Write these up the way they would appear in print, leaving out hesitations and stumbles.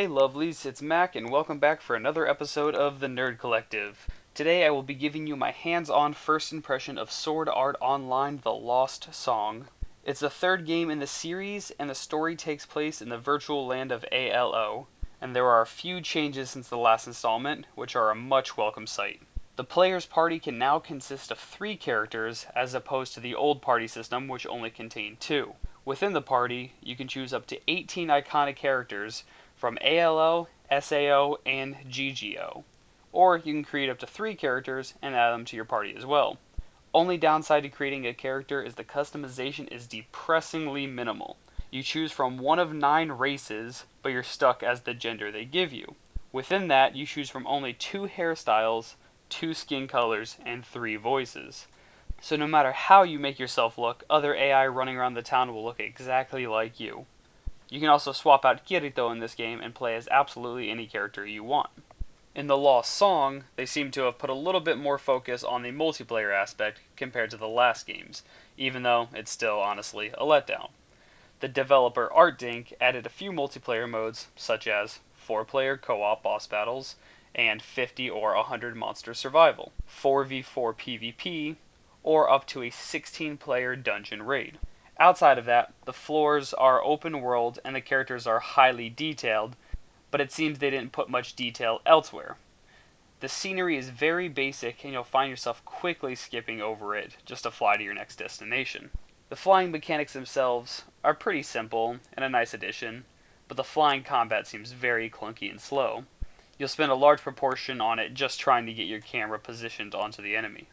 Hey lovelies, it's Mac and welcome back for another episode of the Nerd Collective. Today I will be giving you my hands-on first impression of Sword Art Online: The Lost Song. It's the third game in the series and the story takes place in the virtual land of ALO, and there are a few changes since the last installment, which are a much welcome sight. The player's party can now consist of 3 characters as opposed to the old party system which only contained 2. Within the party, you can choose up to 18 iconic characters from ALO, SAO, and GGO. Or you can create up to 3 characters and add them to your party as well. Only downside to creating a character is the customization is depressingly minimal. You choose from one of 9 races, but you're stuck as the gender they give you. Within that, you choose from only 2 hairstyles, 2 skin colors, and 3 voices. So no matter how you make yourself look, other AI running around the town will look exactly like you. You can also swap out Kirito in this game and play as absolutely any character you want. In The Lost Song, they seem to have put a little bit more focus on the multiplayer aspect compared to the last games, even though it's still honestly a letdown. The developer ArtDink added a few multiplayer modes, such as 4-player co-op boss battles, and 50 or 100 monster survival, 4v4 PvP, or up to a 16-player dungeon raid. Outside of that, the floors are open world and the characters are highly detailed, but it seems they didn't put much detail elsewhere. The scenery is very basic and you'll find yourself quickly skipping over it just to fly to your next destination. The flying mechanics themselves are pretty simple and a nice addition, but the flying combat seems very clunky and slow. You'll spend a large proportion on it just trying to get your camera positioned onto the enemy.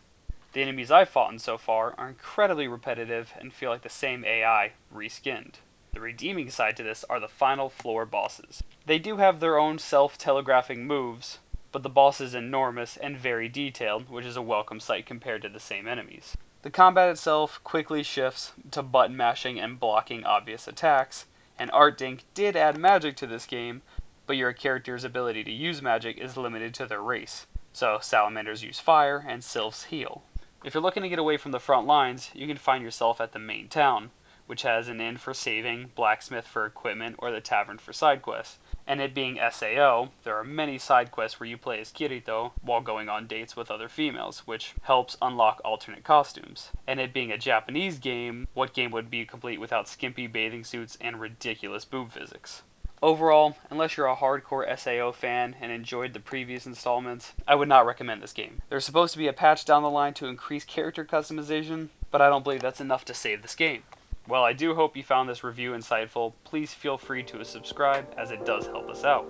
The enemies I've fought in so far are incredibly repetitive and feel like the same AI reskinned. The redeeming side to this are the final floor bosses. They do have their own self-telegraphing moves, but the boss is enormous and very detailed, which is a welcome sight compared to the same enemies. The combat itself quickly shifts to button mashing and blocking obvious attacks, and ArtDink did add magic to this game, but your character's ability to use magic is limited to their race. So salamanders use fire and sylphs heal. If you're looking to get away from the front lines, you can find yourself at the main town, which has an inn for saving, blacksmith for equipment, or the tavern for side quests. And it being SAO, there are many side quests where you play as Kirito while going on dates with other females, which helps unlock alternate costumes. And it being a Japanese game, what game would be complete without skimpy bathing suits and ridiculous boob physics? Overall, unless you're a hardcore SAO fan and enjoyed the previous installments, I would not recommend this game. There's supposed to be a patch down the line to increase character customization, but I don't believe that's enough to save this game. Well, I do hope you found this review insightful. Please feel free to subscribe, as it does help us out.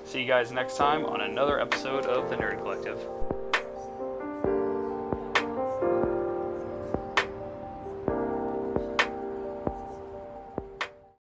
See you guys next time on another episode of the Nerd Collective.